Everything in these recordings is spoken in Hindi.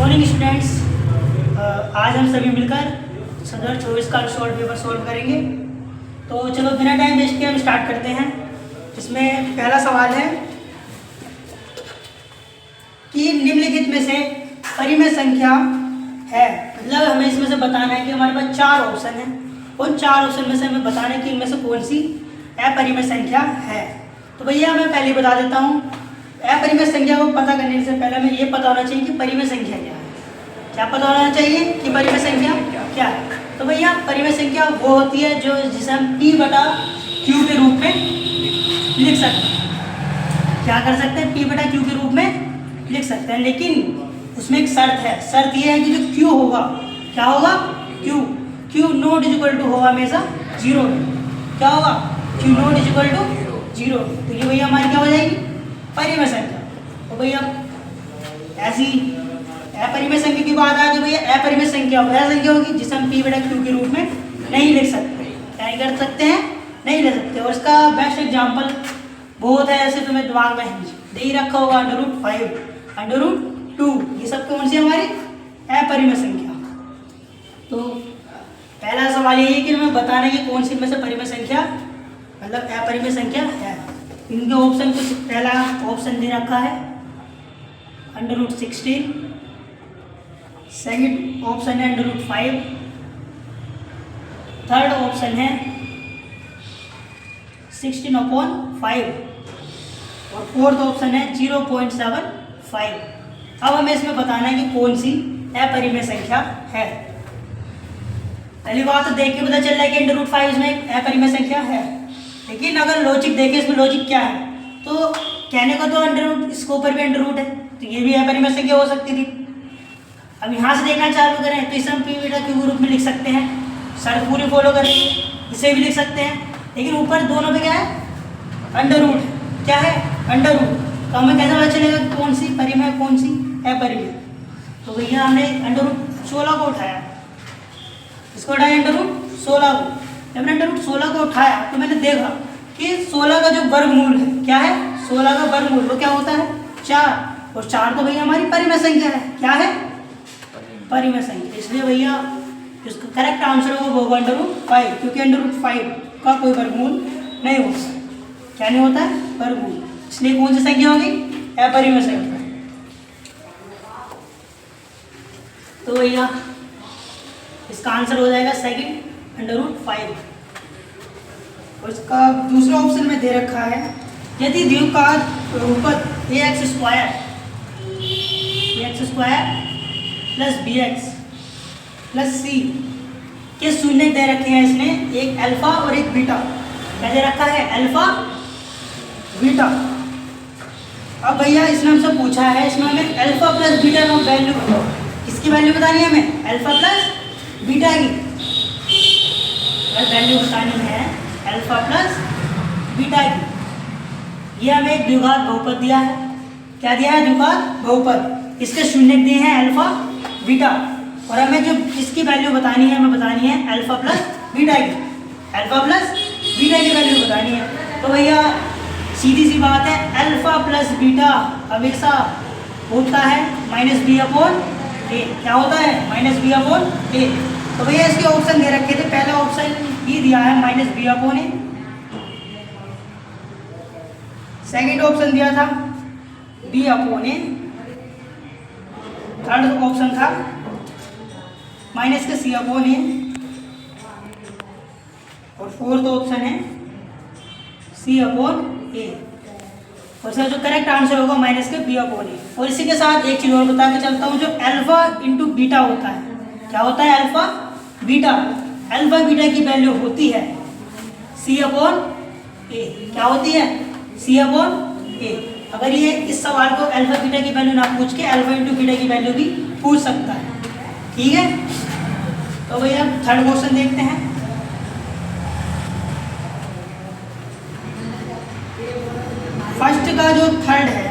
मॉर्निंग स्टूडेंट्स, आज हम सभी मिलकर 2024 का शॉर्ट पेपर सॉल्व करेंगे। तो चलो बिना टाइम वेस्ट किए हम स्टार्ट करते हैं। इसमें पहला सवाल है कि निम्नलिखित में से परिमेय संख्या है, मतलब हमें इसमें से बताना है कि हमारे पास 4 ऑप्शन हैं। उन 4 ऑप्शन में से हमें बताना है कि इनमें से कौन सी अपरिमेय संख्या है। तो भैया मैं पहले बता देता हूँ, अपरिमेय संख्या को पता करने से पहले हमें ये पता होना चाहिए कि परिमेय संख्या क्या है। क्या पता होना चाहिए कि परिमेय संख्या क्या है। तो भैया परिमेय संख्या वो होती है जो जिसे हम P/Q के रूप में लिख सकते हैं। क्या कर सकते हैं? P/Q के रूप में लिख सकते हैं, लेकिन उसमें एक शर्त है। शर्त ये है कि जो Q होगा, क्या होगा? Q nought is equal to होगा हमेशा 0। क्या होगा? Q nought is equal to 0। तो ये भैया हमारी क्या हो जाएगी? परिमेय संख्या। तो भैया ऐसी अपरिमेय संख्या की बात आ गई। भैया अपरिमेय संख्या वह संख्या होगी जिसे हम P/Q के रूप में नहीं लिख सकते। क्या नहीं कर सकते हैं? नहीं ले सकते। और इसका बेस्ट एग्जांपल बहुत है, ऐसे तुम्हें दिमाग में दे ही रखा होगा √5, √2। ये सब कौन सी हमारी अपरिमेय संख्या। तो पहला सवाल ये है कि हमें बताना है कि कौन सी में से परिमेय संख्या मतलब अपरिमेय संख्या है। इनके ऑप्शन कुछ, पहला ऑप्शन दे रखा है √16, सेकंड ऑप्शन है √5, थर्ड ऑप्शन है 16/5 और फोर्थ ऑप्शन है 0.75। अब हमें इसमें बताना है कि कौन सी अपरिमेय संख्या है। पहली बात तो देख के पता चल रहा है कि √5 इसमें एक अपरिमेय संख्या है, लेकिन अगर लॉजिक देखें इसमें लॉजिक क्या है, तो कहने को तो √, इसके ऊपर भी √, है, तो ये भी अपरिमेय संख्या हो सकती थी। अब यहाँ से देखना चालू करें तो इसे हम P/Q के रूप में लिख सकते हैं, शर्त पूरी फॉलो करेंगे, इसे भी लिख सकते हैं। लेकिन ऊपर दोनों पे क्या है? √, क्या है? √। तो हमें कैसे पता चलेगा कौन सी परिमेय कौन सी अपरिमेय। तो भैया हमने √16 को उठाया, इसको उठाया √16 को। जब मैंने √16 को उठाया तो मैंने देखा कि 16 का जो वर्गमूल है, क्या है? 16 का वर्गमूल वो क्या होता है? 4। और 4 तो भैया हमारी परिमेय संख्या है। क्या है? परिमेय संख्या। इसलिए भैया इसका करेक्ट आंसर होगा √5, क्योंकि √5 का कोई वर्गमूल नहीं होता। क्या नहीं होता है? वर्गमूल। इसलिए कौन सी संख्या होगी? अपरिमेय संख्या। तो भैया इसका आंसर हो जाएगा सेकंड √5। और इसका दूसरा ऑप्शन में दे रखा है, यदि द्विघात बहुपद ax² plus bx plus c के शून्य दे रखे हैं इसने, एक अल्फा और एक बीटा। क्या दे रखा है? Alpha, beta. अब भैया इसने हमसे पूछा है, इसमें हमें अल्फा प्लस बीटा का वैल्यू, किसकी वैल्यू बतानी है हमें? अल्फा प्लस बीटा की वैल्यू बतानी है, अल्फा प्लस बीटा की। ये हमें एक द्विघात बहुपद दिया है। क्या दिया है? द्विघात बहुपद। इसके शून्य दिए हैं अल्फा, बीटा, और हमें जो इसकी वैल्यू बतानी है, हमें बतानी है अल्फा प्लस बीटा की। अल्फा प्लस बीटा की वैल्यू बतानी है। तो भैया सीधी सी बात है, अल्फा प्लस बीटा हमेशा होता है -b/a। क्या होता है? -b/a। तो भैया इसके ऑप्शन दे रखे थे, पहला ऑप्शन ये दिया है -b/a, सेकंड ऑप्शन दिया था b/a, थर्ड ऑप्शन था -c/a, और फोर्थ ऑप्शन है c/a। और इसका जो करेक्ट आंसर होगा -b/a। और इसी के साथ एक चीज और बता के चलता हूँ, जो अल्फा इंटू बीटा होता है, क्या होता है? Alpha beta. अल्फा बीटा की वैल्यू होती है c/a। क्या होती है? c/a। अगर ये इस सवाल को अल्फा बीटा की वैल्यू ना पूछ के अल्फा इंटू बीटा की वैल्यू भी पूछ सकता है। ठीक है, तो भैया थर्ड क्वेश्चन देखते हैं। फर्स्ट का जो थर्ड है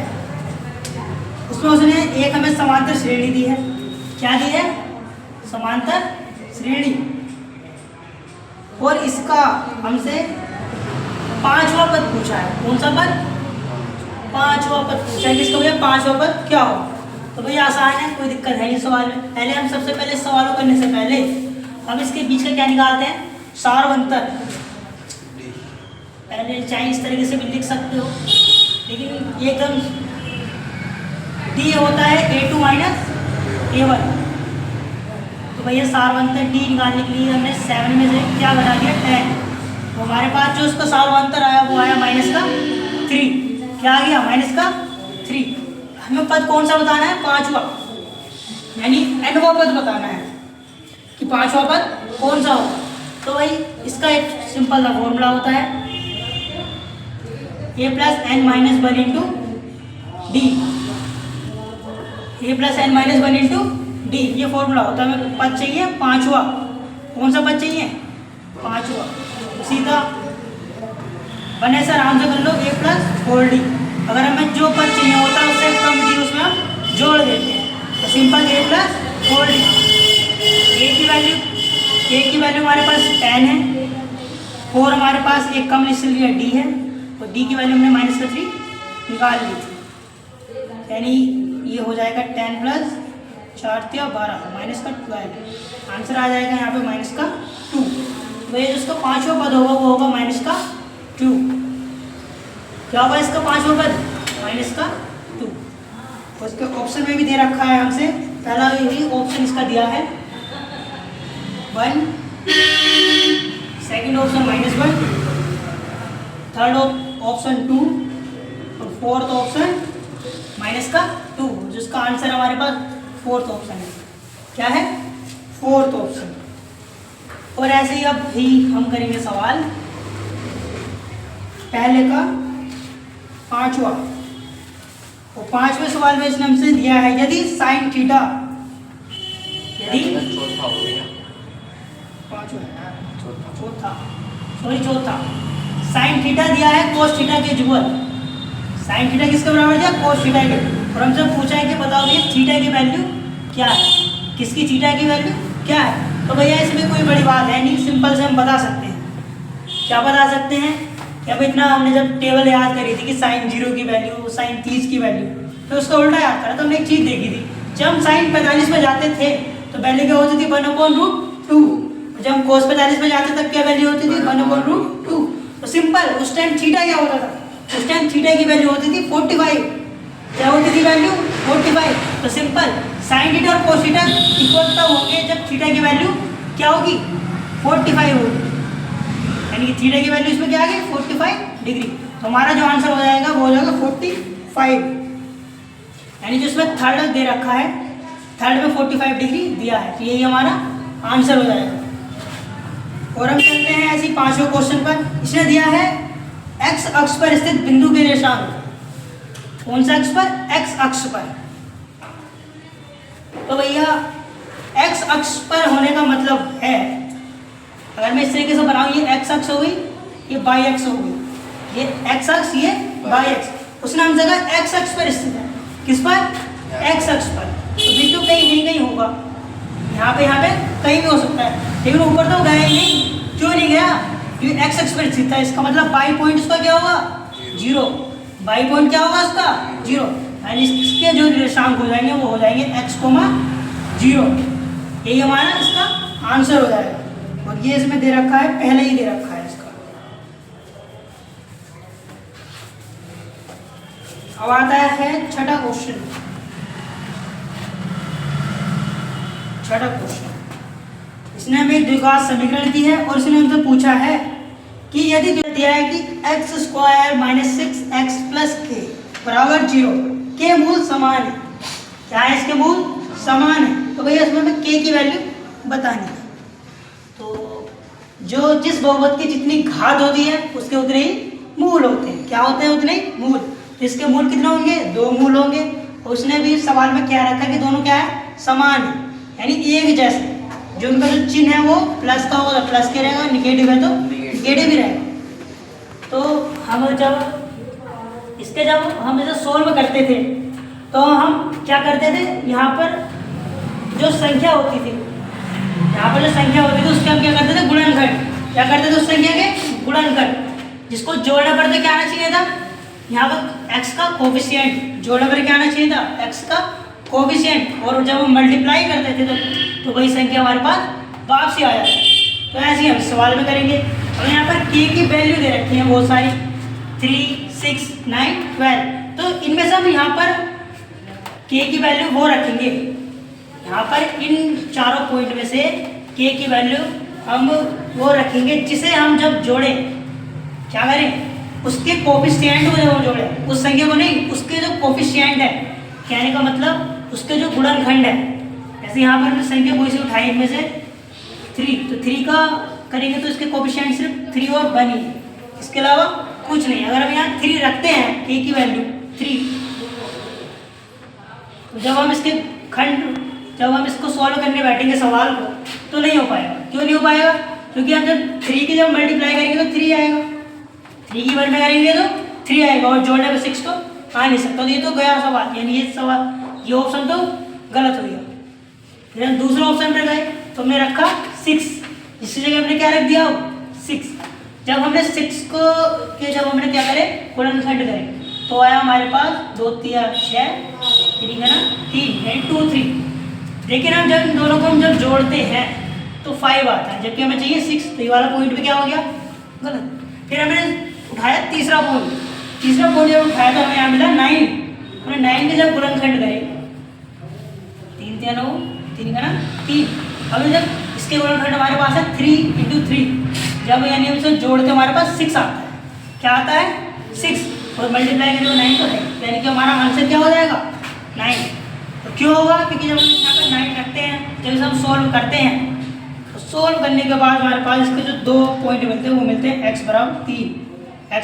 उसमें उसने एक हमें समांतर श्रेणी दी है। क्या दी है? समांतर श्रेणी। और इसका हमसे 5वां पद पूछा है। कौन सा पद? 5वां पद पूछा है। किसका भैया? 5वां पद क्या होगा? तो भाई आसान है, कोई दिक्कत है नहीं सवाल में। पहले हम सबसे पहले सवालों करने से पहले हम इसके बीच का क्या निकालते हैं, सारवंतर। पहले चाहे इस तरीके से भी लिख सकते हो, लेकिन एकदम डी होता है A2 माइनस A1। तो भैया सारवंतर डी निकालने के लिए हमने 7 में से क्या घटा दिया, 10। तो हमारे पास जो उसका सारवंतर आया वो आया माइनस का 3। क्या आ गया, माइनस का 3। हमें पद कौन सा बताना है, पांचवा, यानी nवा पद बताना है कि पांचवा पद कौन सा होगा। तो भाई इसका एक सिंपल सा फॉर्मूला होता है a plus n minus 1 into d. a plus n minus 1 into d, ये फॉर्मूला होता है। हमें पद चाहिए पांचवा, कौन सा पद चाहिए, पांचवा। सीधा बने सर आराम से कर लो, a प्लस 4d। अगर हमें जो पद चाहिए होता है उससे कम डी उसमें हम जोड़ देते हैं, तो simple a plus 4d। a की वैल्यू हमारे पास 10 है, 4 हमारे पास एक कम लिस्ट लिया d है, और d की वैल्यू हमने माइनस का 3 निकाल ली थी, यानी ये हो जाएगा 10 प्लस 4 × 12 माइनस का 12। आंसर आ जाएगा यहाँ पे माइनस का 2। तो ये जिसका पांचवा पद होगा वो होगा माइनस का 2। क्या होगा इसका पांचवा पद, माइनस का 2। और इसके ऑप्शन में भी दे रखा है हमसे, पहला ही ऑप्शन इसका दिया है 1, सेकंड ऑप्शन -1, थर्ड ऑप्शन 2 और फोर्थ ऑप्शन माइनस का 2। जिसका आंसर हमारे पास फोर्थ ऑप्शन है। क्या है, फोर्थ ऑप्शन। और ऐसे ही अब भी हम करेंगे सवाल पहले का पांचवा। और पांचवें सवाल में इसने हमसे दिया है यदि साइन थीटा, यदि चौथा साइन थीटा दिया है कोस थीटा के जुगल। साइन थीटा किसके बराबर दिया, कोस थीटा के। और हमसे पूछा है कि बताओ ये थीटा की वैल्यू क्या है, किसकी थीटा की वैल्यू क्या है। तो भैया इसमें कोई बड़ी बात है नहीं, सिंपल से हम बता सकते हैं। क्या बता सकते हैं कि अब इतना हमने जब टेबल याद करी थी कि साइन 0 की वैल्यू, साइन 30 की वैल्यू, तो उसका उल्टा याद करा। तो हमने एक चीज़ देखी थी, जब हम साइन 45 में जाते थे तो वैल्यू क्या होती थी, 1/√2। जब हम कोस 45 में जाते तब क्या वैल्यू होती थी, 1/√2। तो सिंपल उस टाइम थीटा क्या होता था, उस टाइम थीटा की वैल्यू होती थी 45। क्या होती थी वैल्यू, 45। तो सिंपल साइन थीटा और कोस थीटा इक्वल तब होंगे जब थीटा की वैल्यू क्या होगी, 45 होगी। यानी कि थीटा की वैल्यू इसमें क्या आ गई, 45 डिग्री। तो हमारा जो आंसर हो जाएगा वो हो जाएगा 45। यानी जो इसमें थर्ड दे रखा है, थर्ड में 45 डिग्री दिया है, तो यही हमारा आंसर हो जाएगा। और हम चलते हैं ऐसी पांचवें क्वेश्चन पर। इसने दिया है x अक्ष पर स्थित बिंदु के निर्देशांक। कौन सा अक्ष पर, x अक्ष पर। तो भैया x अक्ष पर होने का मतलब है, अगर मैं इस तरीके से बनाऊं, ये x अक्ष हो गई, ये y अक्ष हो गई, ये x अक्ष, ये y अक्ष। उसने हमसे कहा x अक्ष पर स्थित है, किस पर, x अक्ष पर। तो बिंदु कहीं नहीं होगा, यहाँ पे कहीं भी हो सकता है, लेकिन ऊपर तो गया ही नहीं। क्यों नहीं गया, क्योंकि x अक्ष पर स्थित है। इसका मतलब y पॉइंट उसका क्या होगा, 0। y पॉइंट क्या होगा उसका, 0। यानी इसके जो निर्देशांक हो जाएंगे वो हो जाएंगे x, 0। यही हमारा इसका आंसर हो जाएगा। और ये इसमें दे रखा है, पहले ही दे रखा है इसका। अब आता है छठा क्वेश्चन। छठा क्वेश्चन, इसने हमें एक द्विघात समीकरण दी है और इसने हमसे पूछा है कि यदि दिया है कि x² - 6x + k बराबर 0, के मूल समान है। क्या है, इसके मूल समान है। तो भैया इसमें हमें k की वैल्यू बतानी है। तो जो जिस बहुपद की जितनी घात होती है उसके उतने ही मूल होते हैं। क्या होते हैं, उतने ही मूल। तो इसके मूल कितने होंगे, 2 मूल होंगे। और उसने भी सवाल में क्या रखा कि दोनों क्या है, समान है, यानी एक जैसे। जो उनका जो चिन्ह है वो प्लस का होगा, प्लस के रहेगा, निगेटिव है तो निगेटिव ही रहेगा। तो हम जब हम इसे सोल्व करते थे तो हम क्या करते थे, यहाँ पर जो संख्या होती थी, उसके हम क्या करते थे, गुणनखंड। क्या करते थे उस संख्या के, गुणनखंड। जिसको जोड़ने पर तो क्या आना चाहिए था, यहाँ पर x का कोफिशिएंट जोड़ने पर क्या आना चाहिए था, x का कोफिशिएंट, और जब हम मल्टीप्लाई करते थे तो वही संख्या हमारे पास वापसी आ जाती है। तो ऐसे ही हम सवाल में करेंगे। और यहाँ पर k की वैल्यू दे रखी है बहुत सारी, 3, 6, 9, 12। तो इनमें से हम यहाँ पर k की वैल्यू वो रखेंगे, यहाँ पर इन चारों पॉइंट में से k की वैल्यू हम वो रखेंगे जिसे हम जब जोड़ें क्या करें, उसके कोफिशिएंट को जब हम जोड़ें, उस संख्या को नहीं, उसके जो कोफिशिएंट है, कहने का मतलब उसके जो गुणनखंड है। जैसे यहाँ पर हमने संख्या कोई सी उठाई, इनमें से 3, तो 3 का करेंगे तो इसके कोफिशिएंट सिर्फ 3 और 1 ही है, इसके अलावा कुछ नहीं। अगर हम यहाँ 3 रखते हैं, k की वैल्यू 3, तो जब हम इसको सॉल्व करने बैठेंगे सवाल को, तो नहीं हो पाएगा। क्यों नहीं हो पाएगा? क्योंकि हम जब 3 की जब मल्टीप्लाई करेंगे तो 3 आएगा, 3 की मल्टीप्लाई करेंगे तो 3 आएगा, और जोड़ने में 6 तो आ नहीं सकता। तो ये तो गया सवाल, यानी ये सवाल, ये ऑप्शन तो गलत हो गया। फिर हम दूसरे ऑप्शन पर गए तो हमने रखा 6, इसकी जगह हमने क्या रख दिया, 6। जब हमने 6 को के जब हमने क्या करे, गुणनखंड करें, तो आया हमारे पास 2, 3, 6, 3 का ना 3, यानी 2, 3। लेकिन हम जब इन दोनों को हम जब जोड़ते हैं तो 5 आता है, जबकि हमें चाहिए 6। तो ये वाला पॉइंट भी क्या हो गया, गलत। फिर हमने उठाया तीसरा पॉइंट जब उठाया तो हमें यहाँ मिला 9। हमने 9 के जब गुणनखंड करे, 3, 3, 9, 3 का ना 3। अब जब इसके गुणनखंड हमारे पास है 3 × 3, जब यानी हम इसे जोड़ते हमारे पास 6 आता है। क्या आता है, 6, और मल्टीप्लाई करें तो 9 तो है, यानी कि हमारा आंसर क्या हो जाएगा, 9। तो क्यों होगा, क्योंकि जब हम यहाँ पर 9 रखते हैं, जब इसे हम सॉल्व करते हैं, तो सॉल्व करने के बाद हमारे पास इसके जो 2 पॉइंट मिलते हैं वो मिलते हैं x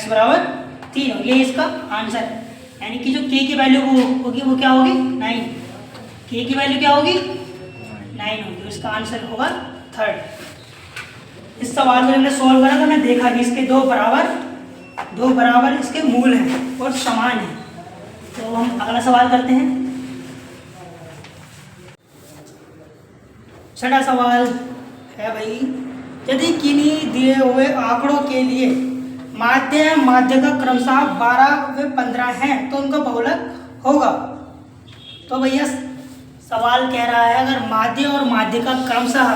बराबर 3, और ये इसका आंसर है। यानी कि जो k की वैल्यू होगी वो क्या होगी, 9। k की वैल्यू क्या होगी, 9 होगी, तो इसका आंसर होगा 3rd। इस सवाल को हमने सॉल्व करा तो हमने देखा कि इसके दो बराबर इसके मूल हैं और समान हैं। तो हम अगला सवाल करते हैं। छठा सवाल है भाई, यदि किन्हीं दिए हुए आंकड़ों के लिए माध्य का क्रमशः 12 व 15 हैं तो उनका बहुलक होगा। तो भैया सवाल कह रहा है, अगर माध्य और माध्य का क्रमशः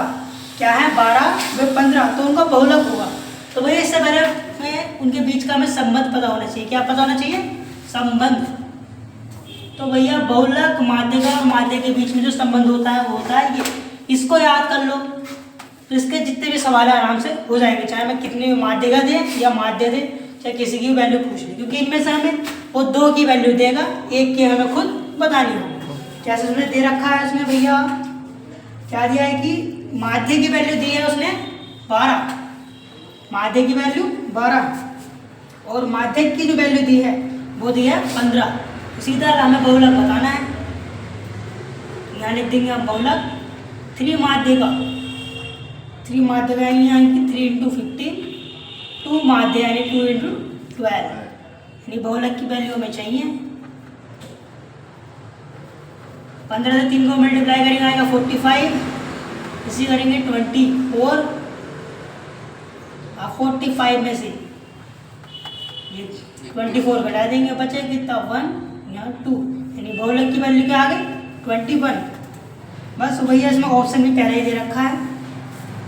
क्या है 12 व 15 तो उनका बहुलक होगा। तो भैया इससे पहले में उनके बीच का हमें संबंध पता होना चाहिए। क्या पता होना चाहिए, संबंध। तो भैया बहुलक माध्य का और माध्य के बीच में जो संबंध होता है वो होता है ये, इसको याद कर लो। तो इसके जितने भी सवाल है आराम से हो जाएंगे, चाहे मैं कितनी भी माध्य का दें या माध्य दे, चाहे किसी की वैल्यू पूछ ले, क्योंकि इनमें से हमें वो 2 की वैल्यू देगा, 1 की हमें खुद बतानी होगी। जैसे उसने दे रखा है, उसने भैया क्या दिया है कि माध्य की वैल्यू दी है उसने 12, माध्य की वैल्यू 12, और माध्य की जो वैल्यू दी है वो दी है 15। इसी तरह हमें बहुलक बताना है, यहाँ लिख देंगे हम बहुलक 3 माध्य का, 3 माध्य का यानी 3 × 15, 2 माध्य यानी 2 × 12, यानी बहुलक की वैल्यू हमें चाहिए 15 से 3 को मल्टीप्लाई करेंगे आएगा 45, इसी करेंगे 24, 45 में से ये 24 घटा देंगे, बचे कितना 1, यहाँ 2, यानी बहुलक की वैल्यू क्या आ गई 21। बस भैया इसमें ऑप्शन भी पहले ही दे रखा है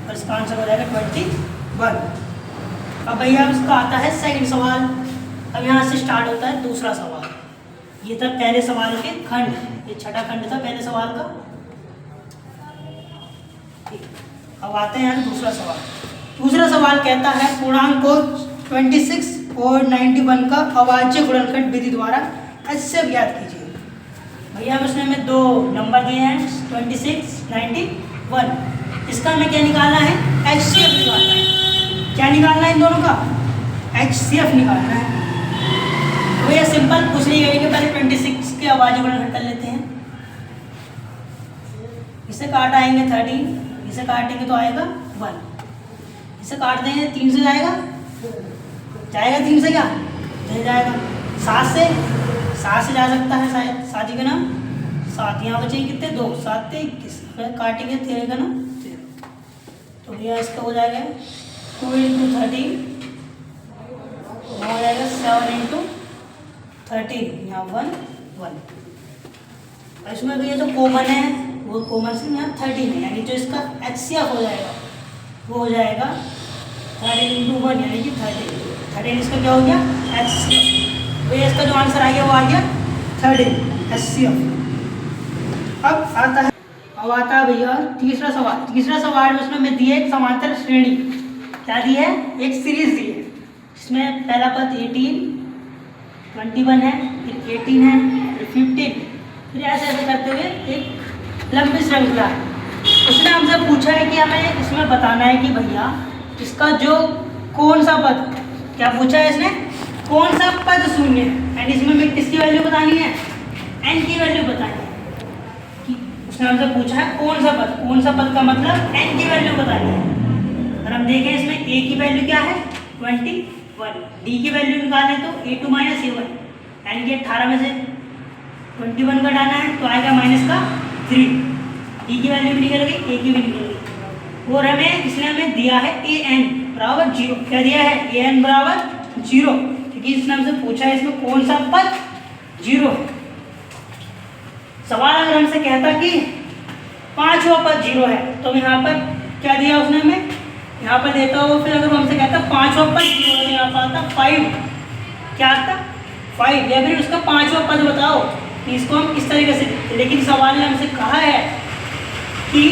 और इसका आंसर हो जाएगा 21। अब भैया इसका आता है सेकंड सवाल। अब यहाँ से स्टार्ट होता है दूसरा सवाल। ये था पहले सवाल के खंड, ये छठा खंड था पहले सवाल का। ठीक, अब आते हैं यहाँ दूसरा सवाल। दूसरा सवाल कहता है पूर्णांक को 26 और 91 का अभाज्य गुणनखंड विधि द्वारा HCF ज्ञात कीजिए। भैया उसने हमें 2 नंबर दिए हैं 26, 91। इसका हमें क्या निकालना है, HCF निकालना है। क्या निकालना है इन दोनों का, HCF निकालना है। तो भैया सिंपल कुछ नहीं करेंगे, पहले 26 के अभाज्य गुणनखंड कर लेते हैं। इसे काट आएंगे 13, इसे काटेंगे तो आएगा 1, इसे काट देंगे 3 से जाएगा 3 से क्या नहीं जाएगा, 7 से जा सकता है शायद, 7 ही का नाम 7, यहाँ बचेंगे कितने 2, 7 से 21, काटेंगे 13 का नाम 13। तो भैया इसका हो जाएगा 2 × 13, हो जाएगा 7 × 13, यहाँ 1, 1। और इसमें भी ये जो कॉमन है वो कॉमन से यहाँ 13 है, यानी जो इसका HCF हो जाएगा वो हो जाएगा 13 × 1 यानी कि 13 इसका क्या हो गया HCF। भैया इसका जो आंसर आ गया वो आ गया 13 HCF। अब आता है भैया तीसरा सवाल में उसमें हमें दिए एक समांतर श्रेणी, क्या दी है, एक सीरीज दी है। इसमें पहला पद 18, 21 है, फिर 18 है, फिर 15, फिर ऐसे ऐसे करते हुए एक लंबी श्रृंखला है। उसने हमसे पूछा है कि हमें इसमें बताना है कि भैया इसका जो कौन सा पद, क्या पूछा है इसने, कौन सा पद शून्य है, एंड इसमें हमें किसकी वैल्यू बतानी है, n की वैल्यू बतानी है। उसने हमसे पूछा है कौन सा पद का मतलब n की वैल्यू बतानी है। और हम देखें इसमें a की वैल्यू क्या है 21, d की वैल्यू निकालें तो a2 - a1, यानी कि 18 में से 21 घटाना है तो आएगा -3, d की वैल्यू भी निकल गई, a की भी निकल गई। और इसने हमें दिया है an बराबर 0, क्या दिया है an बराबर 0, क्योंकि इसने हमसे पूछा है इसमें कौन सा पद 0 है। सवाल अगर हमसे कहता कि पांचवा पद 0 है तो यहाँ पर क्या दिया उसने हमें, यहाँ पर देता हो, फिर अगर हमसे कहता पांचवा पद 0 है तो यहाँ पर आता 5, क्या आता 5, या फिर उसका पांचवा पद बताओ, इसको हम इस तरीके से देखते। लेकिन सवाल ने हमसे कहा है कि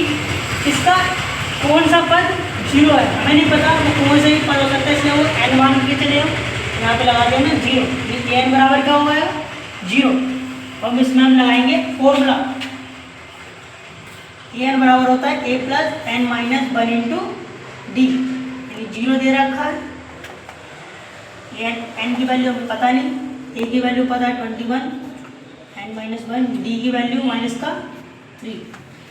इसका कौन सा पद 0 है, हमें नहीं पता वो कौन सा ही पद हो सकता है, इसलिए वो n मान के चले हो, यहाँ पे लगा दिया ना 0, n बराबर क्या होगा 0। अब इसमें हम लगाएंगे फॉर्मूला, n बराबर होता है a + n - 1 × d, यानी 0 दे रखा है, n की वैल्यू हमें पता नहीं, a की वैल्यू पता है 21, n - 1, d की वैल्यू -3।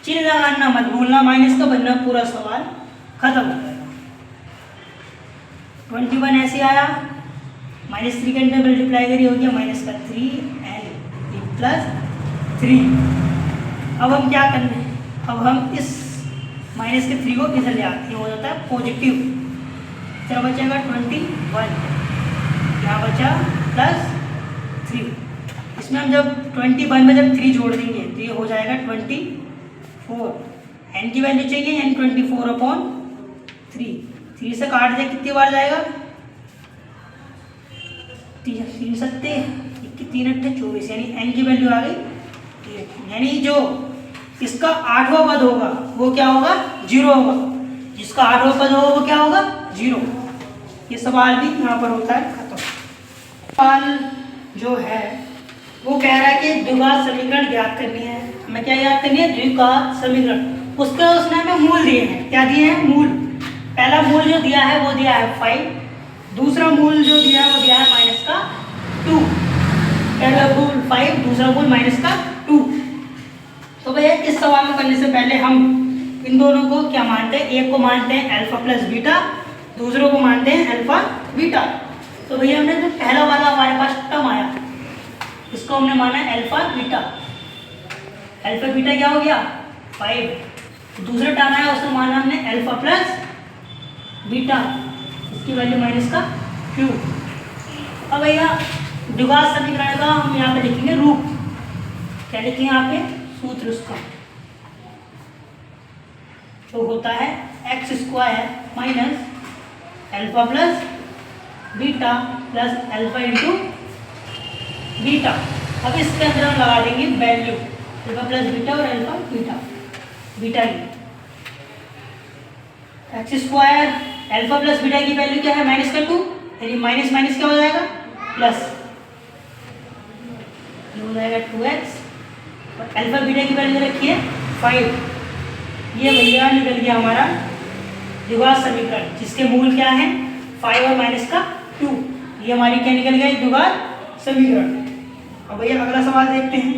चिन्ह लगाना मत भूलना, माइनस का बनना, पूरा सवाल खत्म हो जाएगा। 21 ऐसे आया, -3 के अंदर मल्टीप्लाई करी हो गया -3n + 3। अब हम क्या करना है, अब हम इस -3 को इधर ले आते हैं, हो जाता है पॉजिटिव, क्या बचेगा 21, यहाँ बचा +3। इसमें हम जब 21 में जब 3 जोड़ देंगे तो ये हो जाएगा 24, n की वैल्यू चाहिए, n 24/3, 3 से काट दे कितनी बार जाएगा, 3 सत्ते 3 अट्ठे 24, यानी n की वैल्यू आ गई 8, यानी जो इसका 8वां पद होगा वो क्या होगा 0 होगा, जिसका 8वां पद होगा वो क्या होगा 0। ये सवाल भी यहाँ पर होता है खत्म। सवाल जो है वो कह रहा है कि द्विघात समीकरण ज्ञात करनी है, हमें क्या ज्ञात करनी है, द्विघात समीकरण। उसके उसने हमें मूल दिए हैं, क्या दिए हैं मूल। पहला मूल जो दिया है वो दिया है 5, दूसरा मूल जो दिया है वो दिया है -2, पहला मूल 5, दूसरा मूल -2। तो भैया इस सवाल को करने से पहले हम इन दोनों को क्या मानते हैं, एक को मानते हैं अल्फा + बीटा, दूसरों को मानते हैं अल्फा बीटा। तो भैया हमने जो पहला वाला हमारे पास टर्म आया इसको हमने माना है अल्फा बीटा। अल्फा बीटा क्या हो गया 5, दूसरा टर्म आया उसको माना हमने अल्फा + बीटा, इसकी वैल्यू -2। अब भैया द्विघात समीकरण का हम यहाँ पे लिखेंगे रूप, क्या लिखेंगे यहाँ पे सूत्र उसका, तो होता है x² - alpha + beta + alpha × beta. अब इसके अंदर हम लगा देंगे वैल्यू अल्फा + बीटा और अल्फा बीटा की। x² अल्फा + बीटा की वैल्यू क्या है -2, यानी माइनस माइनस क्या हो जाएगा प्लस, ये हो जाएगा 2x, और अल्फा बीटा की वैल्यू रखिए 5। ये भैया निकल गया हमारा द्विघात समीकरण, जिसके मूल क्या है 5 और -2। ये हमारी क्या निकल गया द्विघात समीकरण। अब भैया अगला सवाल देखते हैं।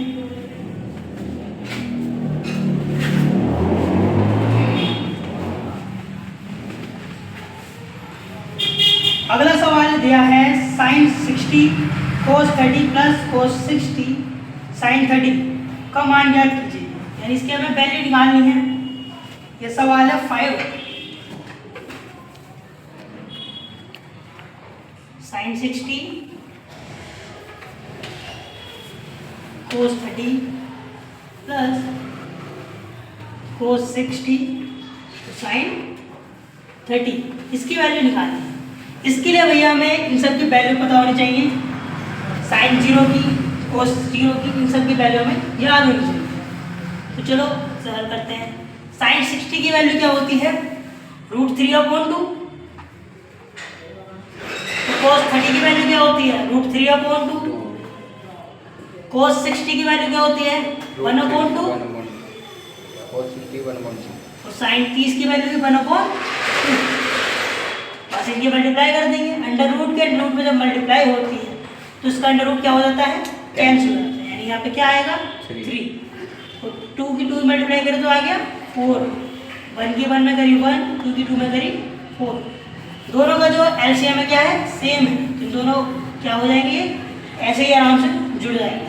अगला सवाल दिया है sin 60 cos 30 + cos 60 sin 30 का मान ज्ञात कीजिए, यानी इसकी हमें वैल्यू निकालनी है। ये सवाल है 5 sin 60 cos 30 plus cos 60 sin 30, इसकी वैल्यू निकालनी है। इसके लिए भैया हमें इन सब की वैल्यू पता होनी चाहिए, sin 0 की, cos 0 की, इन सब की वैल्यू हमें याद होनी चाहिए। तो चलो सरल करते हैं। sin 60 की वैल्यू क्या होती है, √3/2। तो cos 30 की वैल्यू क्या होती है, √3/2। cos 60 की वैल्यू क्या होती है, 1/2। और sin 30 की वैल्यू भी 1/2। बस इनकी मल्टीप्लाई कर देंगे। अंडर रूट के अंडर रूट में जब मल्टीप्लाई होती है तो इसका अंडर रूट क्या हो जाता है, कैंसिल हो जाता है, यानी यहाँ पे क्या आएगा 3। तो 2 की 2 मल्टीप्लाई करें तो आ गया 4। 1 की 1 में करी 1, 2 की 2 में करी 4। दोनों का जो एलसीएम है क्या है, सेम है। तो दोनों क्या हो जाएंगे, ऐसे ही आराम से जुड़ जाएंगे।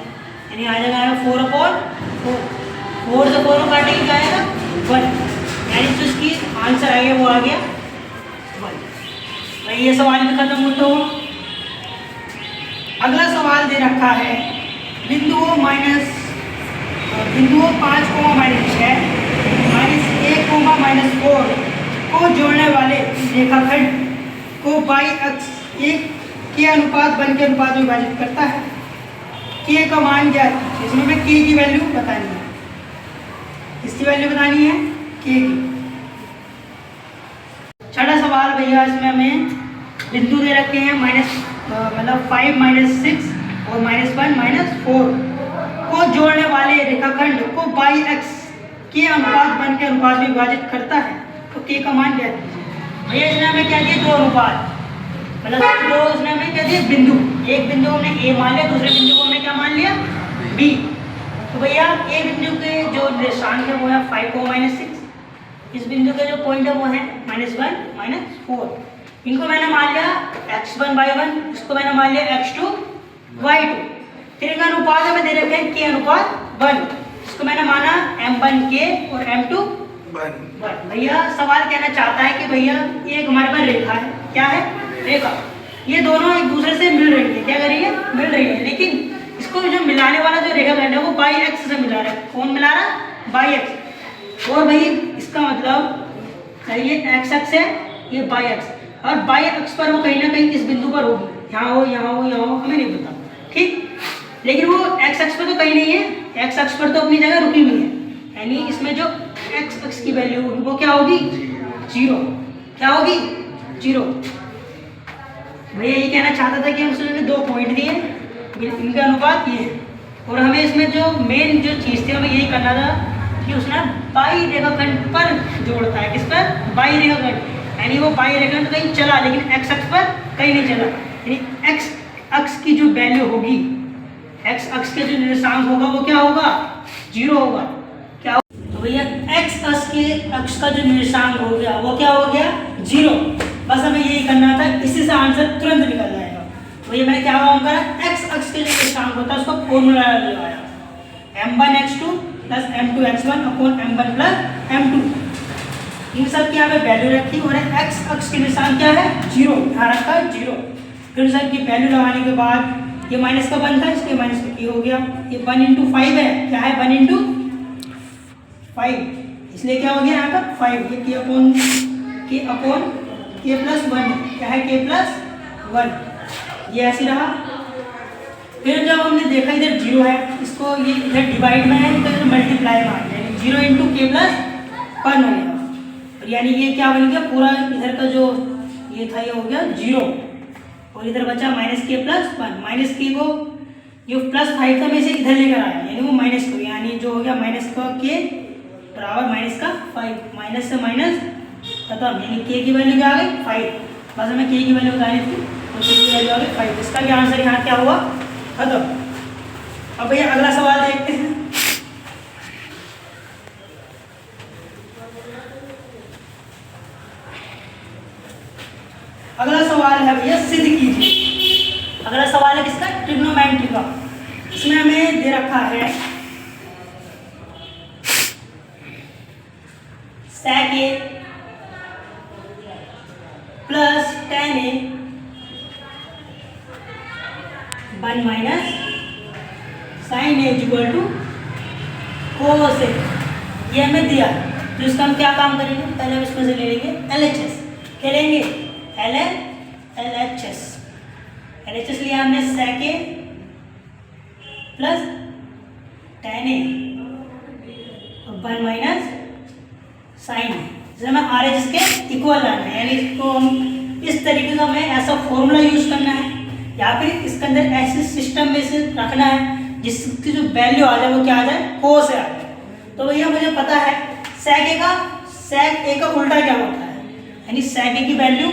यानी आ जाएगा 4/4। 4 से 4 काटेंगे क्या आएगा 1, यानी जो इसकी आंसर आ गया वो आ गया 1। भाई ये सवाल भी खत्म होता हुआ। अगला सवाल दे रखा है, बिंदुओं 5, -6, -1, -4 को जोड़ने वाले रेखाखंड को बाई अक्ष एक के अनुपात 1 के अनुपात में विभाजित करता है। के का मान क्या है, इसमें हमें के की वैल्यू बतानी है। इसकी वैल्यू बतानी है के की। छठा सवाल भैया, इसमें हमें बिंदु दे रखे हैं मतलब 5, -6 और -1, -4 को जोड़ने वाले रेखाखंड को बाई अक्ष के अनुपात 1 के अनुपात में विभाजित करता है। तो के का मान क्या है भैया, इसने हमें क्या दिया, 2 अनुपात, मतलब 2 उसने हमें क्या दिया, बिंदु। एक बिंदु हमने ए मान लिया, दूसरे बिंदु को हमने क्या मान लिया, बी। तो भैया ए बिंदु के जो निर्देशांक है वो है 5, -6। इस बिंदु के जो पॉइंट है वो है -1, -4। इनको मैंने मान लिया x1/1, इसको मैंने मान लिया x2/2। फिर इनका अनुपात हमें दे रखे हैं k अनुपात 1, इसको मैंने माना m1k और m2/1। भैया सवाल कहना चाहता है कि भैया ये एक हमारे पास रेखा है, क्या है, रेखा। ये दोनों एक दूसरे से मिल रही है, क्या कर रही है, मिल रही है। लेकिन इसको जो मिलाने वाला जो रेखाखंड है वो बाई अक्ष से मिला रहा है। कौन मिला रहा है, बाई अक्ष। और भाई इसका मतलब ये एक्स अक्ष है, ये बाई अक्ष, और बाई अक्ष पर वो कहीं ना कहीं इस बिंदु पर होगी, यहाँ हो, यहाँ हो, यहाँ हो, हमें नहीं पता, ठीक। लेकिन वो एक्स अक्ष पर तो कहीं नहीं है, एक्स अक्ष पर तो अपनी जगह रुकी हुई है। यानी इसमें जो एक्स अक्ष की वैल्यू होगी वो क्या होगी, 0। क्या होगी, 0। भैया ये कहना चाहता था कि हमने 2 पॉइंट दिए, इनका अनुपात ये है, और हमें इसमें जो मेन जो चीज़ थी हमें यही करना था कि उसने बाई रेखाखंड पर जोड़ता है। किस पर, बाई रेखाखंड। यानी वो बाई रेखाखंड कहीं चला लेकिन एक्स अक्ष पर कहीं नहीं चला। यानी एक्स अक्ष की जो वैल्यू होगी, एक्स अक्ष के जो निर्देशांक होगा वो क्या होगा, 0 होगा। क्या होगा? तो भैया एक्स अक्ष का जो निर्देशांक हो गया वो क्या हो गया, 0। बस हमें यही करना था, इसी से आंसर तुरंत निकल जाएगा। तो ये मैंने क्या काम करा, एक्स अक्ष के जो निर्देशांक होता है उसका फॉर्मूला लगाया, m1x2 + m2x1 / m1 + m2। इन सब की यहाँ पे वैल्यू रखी और एक्स अक्ष के निशान क्या है, 0, यहाँ रखा है 0। फिर सब की वैल्यू लगाने के बाद ये माइनस का 1 था, इसके माइनस का k हो गया। ये 1 × 5 है, क्या है, 1 × 5, इसलिए क्या हो गया यहाँ पर 5। ये k + 1, क्या है, k + 1, ये ऐसे रहा। फिर जब हमने देखा इधर 0 है, इसको ये इधर डिवाइड में है, इधर मल्टीप्लाई में आ गया, 0 × k + 1 हो गया। और यानी ये क्या बन गया, पूरा इधर का जो ये था ये हो गया 0, और इधर बचा -k + 1। माइनस k को जो +5 था मैं इसे इधर लेकर आया, यानी वो माइनस को, यानी जो हो गया -k = -5। माइनस से माइनस खत्म, यानी k की वैल्यू क्या आ गई, 5। बस हमें k की वैल्यू बतानी थी, तो k की वैल्यू आ गई 5। इसका भी आंसर यहाँ क्या हुआ, खत्म। अब भैया अगला सवाल देखते हैं। अगला सवाल है भैया, सिद्ध कीजिए। अगला सवाल है किसका, ट्रिग्नोमेट्री का। इसमें हमें दे रखा है sec A + tan A 1 - sin A = cosec ये हमें दिया, तो इसका हम क्या काम करेंगे, पहले हम इसमें से ले लेंगे LHS, क्या लेंगे LHS लिया हमने sec A plus tan A और 1 माइनस साइन है, जैसे हमें RHS के इक्वल लाना है, यानी इसको हम इस तरीके से हमें ऐसा फॉर्मूला यूज करना है या फिर इसके अंदर ऐसे सिस्टम में से रखना है जिसकी जो वैल्यू आ जाए वो क्या आ जाए, कोस आ जाए। तो भैया मुझे पता है sec A का उल्टा क्या होता है, यानी sec A की वैल्यू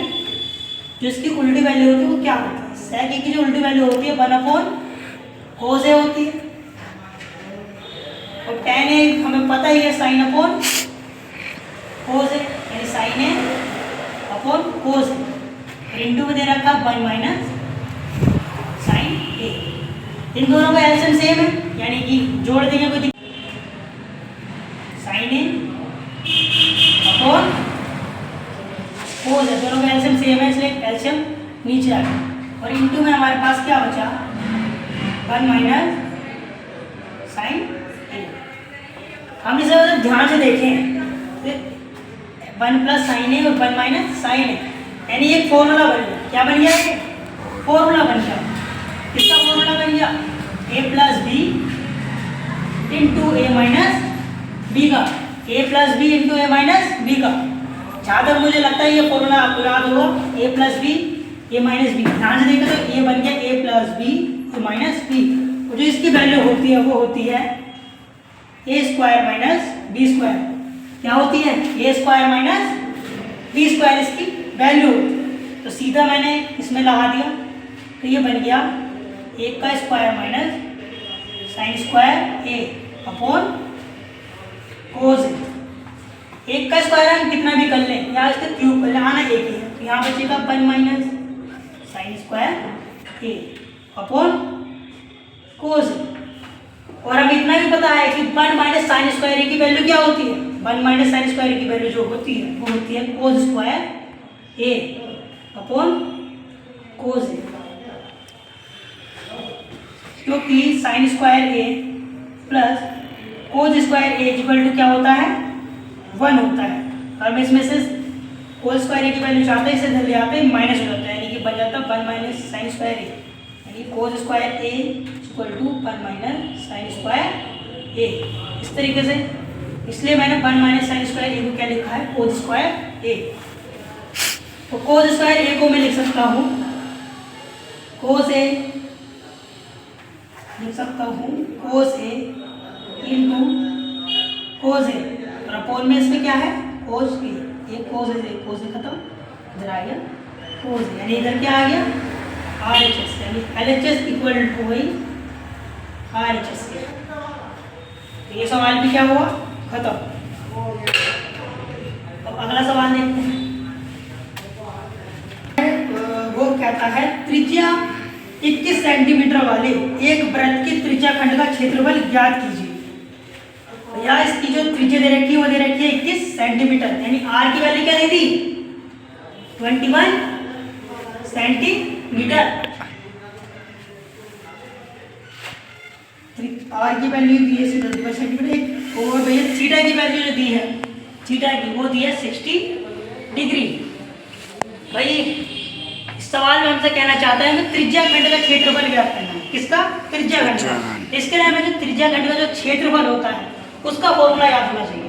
जो इसकी उल्टी वैल्यू होती है वो क्या होती है, sec A की जो उल्टी वैल्यू होती है 1/cos A होती है, और tan A हमें पता ही है sin अपॉन cos A, यानी sin A upon cos A, और इंटू में दे रखा 1 माइनस sin A। इन दोनों का एलसीएम सेम है, यानी कि जोड़ देंगे कोई sin A upon cos A, दोनों का एलसीएम सेम है इसलिए एलसीएम नीचे आ गया, और इंटू में हमारे पास क्या बचा 1 माइनस sin A। हम इसे अगर ध्यान से देखें 1 प्लस sin A और 1 माइनस sin A, यानी एक फॉर्मूला बन गया, क्या बन गया, ये फॉर्मूला बन गया, किसका फॉर्मूला बन गया, A plus B into A minus B का, A plus B into A minus B का। जहाँ तक मुझे लगता है ये फॉर्मूला आपको याद होगा, A plus B A minus B, ध्यान से देखो तो ये बन गया A plus B A minus B, और जो इसकी वैल्यू होती है वो होती है A square minus B square, क्या होती है A square minus B square इसकी वैल्यू होती है। तो सीधा मैंने इसमें लगा दिया, तो ये बन गया 1 का square minus sine square A upon cos A। 1 का स्क्वायर हम कितना भी कर लें या इसका क्यूब कर लें, आना एक ही है, तो यहाँ बचेगा 1 minus sine square A upon cos A। और हमें इतना भी पता है कि 1 माइनस साइन स्क्वायर A की वैल्यू क्या होती है, 1 माइनस साइन स्क्वायर A की वैल्यू जो होती है वो होती है cos square A upon cos A, क्योंकि sine square A plus cos square A equal to क्या होता है 1 होता है, और मैं इसमें से कोस स्क्वायर A की वैल्यू चाहते हैं, इसे धर ले आते हैं माइनस हो जाता है, यानी कि बन जाता है 1 माइनस साइन स्क्वायर A, यानी cos square A equal to 1 minus sine square A, इस तरीके से। इसलिए मैंने 1 माइनस साइन स्क्वायर A को क्या लिखा है, कोस स्क्वायर A। तो कोस स्क्वायर A को मैं लिख सकता हूँ कोस A, लिख सकता हूँ कोस A इंटू कोस A, और अपॉन में इसमें क्या है कोस A, एक कोस A खत्म, इधर आ गया कोस A, यानी इधर क्या आ गया RHS, यानी LHS इक्वल टू वही RHS के। तो ये सवाल भी क्या हुआ, खत्म। अब अगला सवाल देखते हैं, वो कहता है त्रिज्या 21 सेंटीमीटर वाले एक वृत्त के त्रिज्या खंड का क्षेत्रफल ज्ञात कीजिए। या इसकी जो त्रिज्या दे रखी है वो दे रखी है 21 सेंटीमीटर, यानी R की वैल्यू क्या दी थी 21 सेंटीमीटर, R की वैल्यू दी है 21 सेंटीमीटर, और भैया थीटा की वैल्यू जो दी है थीटा की वो दी है 60 डिग्री। भाई इस सवाल में हमसे कहना चाहता है हमें त्रिज्या खंड का क्षेत्रफल ज्ञात करना है, किसका, त्रिज्या खंड का। इसके लिए हमें जो त्रिज्या खंड का जो क्षेत्रफल होता है उसका फॉर्मूला याद होना चाहिए।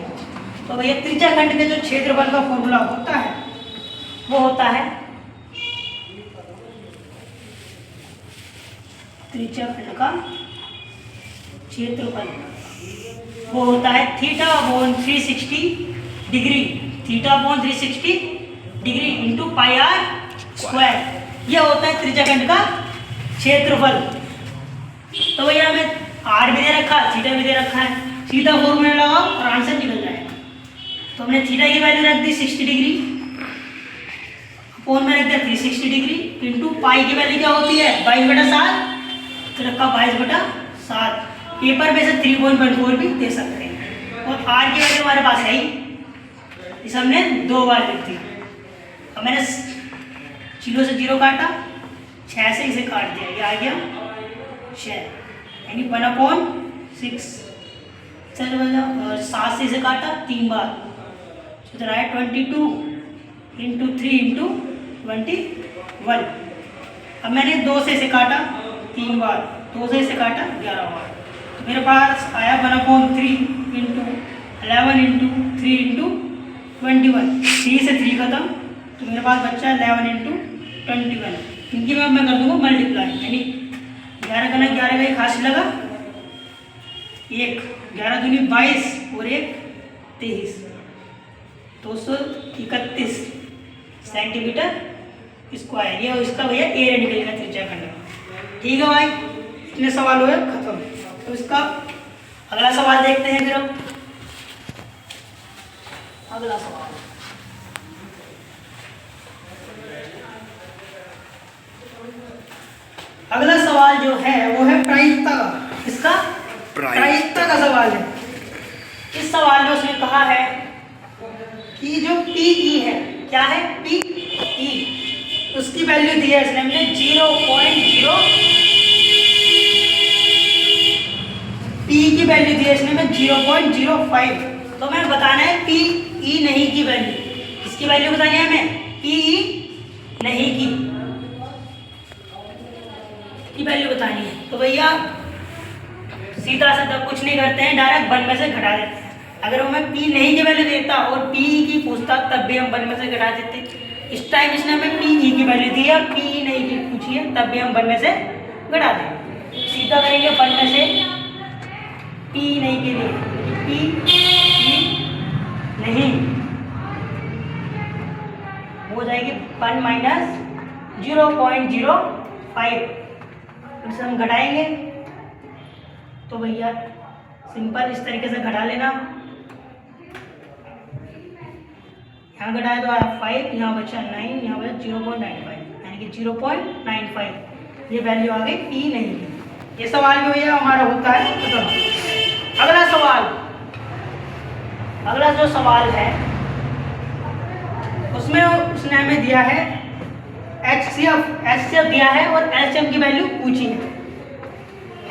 तो भैया त्रिज्या खंड के जो क्षेत्रफल का फॉर्मूला होता है वो होता है त्रिज्या खंड का क्षेत्रफल वो होता है theta upon 360 degree, theta upon 360 degree into pi R square, यह होता है त्रिज्या खंड का क्षेत्रफल। तो भैया हमें आर भी दे रखा है थीटा भी दे रखा है, सीधा फॉर्मूला लगाओ और आंसर निकल जाएगा। तो हमने थीटा की वैल्यू रख दी 60 डिग्री, अपॉन में रख दिया 360 डिग्री इंटू पाई की वैल्यू क्या होती है 22/7, तो रखा 22/7। पेपर में से 3.4 भी दे सकते हैं, और आर की वैल्यू हमारे पास है ही, इस हमने 2 बार लिख दी। अब मैंने 0 से 0 काटा, 6 से इसे काट दिया, ये आ गया 6, यानी 1/6 चल बजा, और 7 से इसे काटा 3 बार, तो रहा है 22 इंटू 3 इंटू 21। अब मैंने 2 से इसे काटा 3 बार, 2 से इसे काटा 11 बार, तो मेरे पास आया 1/3 इंटू 11 इंटू 3 इंटू 21। 3 से 3 खत्म, तो मेरे पास बच्चा 11 इंटू 21। इनकी मैं कर दूंगा मल्टीप्लाई, यानी 11 का 11 का एक हासिल लगा, 1 11 दूनी 22 और 1 23, 231 सेंटीमीटर स्क्वायर। ये इसका भैया एरिया निकलेगा त्रिज्या खंड का। ठीक है भाई, इतने सवाल हुए खत्म। तो इसका अगला सवाल देखते हैं फिर हम। अगला सवाल, अगला सवाल जो है वो है प्रायिकता का। इसका प्रायिकता का सवाल है। इस सवाल में उसने कहा है कि जो PE है, क्या है PE, उसकी वैल्यू दी है इसने हमने 0.0, PE की वैल्यू दी है इसने हमें 0.05। तो हमें बताना है PE नहीं की वैल्यू, इसकी वैल्यू बतानी है हमें PE नहीं की वैल्यू बतानी है। तो भैया सीधा साधा कुछ नहीं करते हैं, डायरेक्ट 1 में से घटा देते हैं। अगर वो हमें P नहीं की वैल्यू देता और PE की पूछता तब भी हम 1 में से घटा देते। इस टाइम इसने हमें PE की वैल्यू दी है, PE नहीं की पूछी है, तब भी हम 1 में से घटा दें। सीधा करेंगे 1 में से PE नहीं के लिए, PE नहीं हो जाएगी 1 माइनस 0.05। इसे हम घटाएंगे तो भैया सिंपल इस तरीके से घटा लेना। यहाँ घटाए तो आया 5, यहाँ बचा 9, यहाँ बचा 0.95, यानी कि 0.95 ये वैल्यू आ गई P नहीं की। ये सवाल भी भैया हमारा होता है खत्म। अगला सवाल, अगला जो सवाल है उसमें उसने हमें दिया है HCF दिया है और LCM की वैल्यू पूछी है।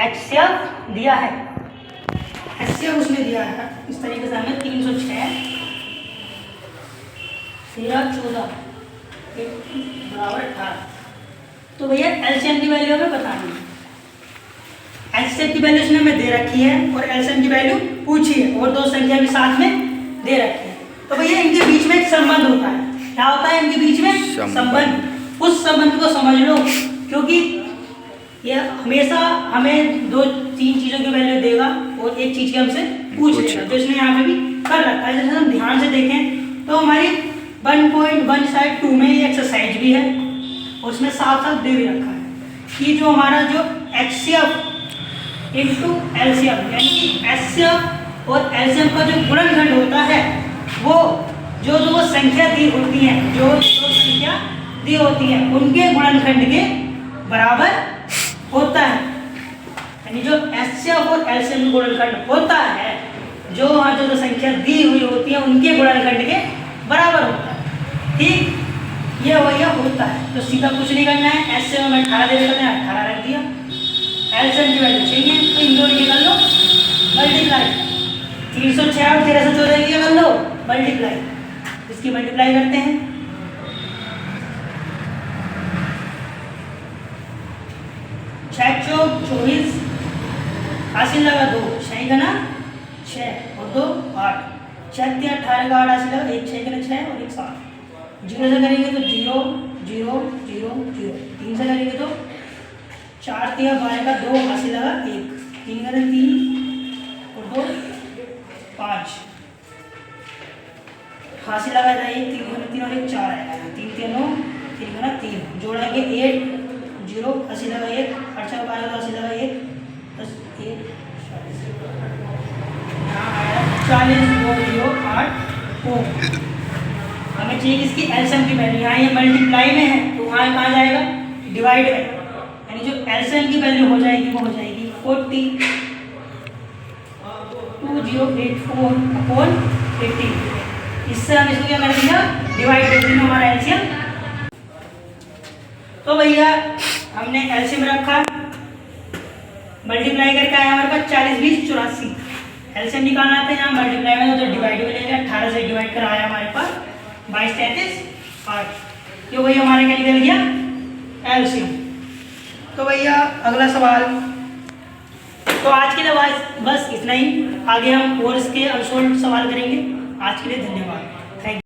HCF दिया है, HCF उसने दिया है इस तरीके से हमें 306 13 14 बराबर 18। तो भैया LCM की वैल्यू हमें बतानी है। HCF की वैल्यू उसने हमें दे रखी है और LCM की वैल्यू पूछी है और दो संख्या भी साथ में दे रखी है। तो भैया इनके बीच में एक संबंध होता है। क्या होता है इनके बीच में? संबंध। उस संबंध को समझ लो, क्योंकि यह हमेशा हमें 2-3 चीज़ों की वैल्यू देगा और एक चीज़ की हमसे पूछ लेगा, जो इसने यहाँ पे भी कर रखा है। जैसे हम ध्यान से देखें तो हमारी 1.1 साइड 2 में ये एक्सरसाइज भी है और उसमें साथ साथ दे भी रखा है कि जो हमारा जो HCF इंटू LCM, यानी कि HCF और LCM का जो गुणनखंड होता है वो जो संख्या दी होती है, जो संख्या दी होती है उनके गुणनखंड के बराबर होता है। यानी जो HCF और LCM गुणनखंड होता है, जो वहाँ जो संख्या दी हुई होती है उनके गुणनखंड के बराबर होता है। ठीक, ये वही होता है। तो सीधा कुछ नहीं करना है, HCF में 18 दे देते हैं, 18 रख दिया। LCM की वैल्यू चाहिए तो इन दोनों की कर लो मल्टीप्लाई, 306 और 1314 की कर लो मल्टीप्लाई। इसकी मल्टीप्लाई करते हैं, 6 चौक 24, हासिल लगा 2, 6 का ना 6 और 2 8, 6 3 18 का 8 हासिल लगा, 1 6 का 6 और 1 7। 0 से करेंगे तो 0 0 0 0, 3 से करेंगे तो 4 3 12 का 2 हासिल लगा 1, 3 का 3 और 2 5 हासिल लगा था 1, 3 और 1 4 आएगा, 3 3 9, 3 का 3 जोड़ेंगे 8 0 हासिल लगा 1, 8 4 12 का हासिल लगा 1 10 1 40 0 8 ओम। हमें चाहिए इसकी LCM की वैल्यू। यहाँ ये मल्टीप्लाई में है तो वहाँ कहाँ जाएगा? डिवाइड में, यानी जो LCM की वैल्यू हो जाएगी वो हो जाएगी 40 2084/80। इससे हम इसको क्या कर देंगे? डिवाइड कर देंगे हमारा LCM। तो भैया हमने LCM रखा, मल्टीप्लाई करके आया हमारे पास 40 20 84, एलसीएम निकालना था, यहाँ मल्टीप्लाई में तो डिवाइड में लेंगे, 18 से डिवाइड कर आया हमारे पास 22 33 8, तो भैया हमारा क्या निकल गया एलसीएम। तो भैया अगला सवाल, तो आज के लिए बस इतना ही, आगे हम और इसके अनसोल्व सवाल करेंगे। आज के लिए धन्यवाद।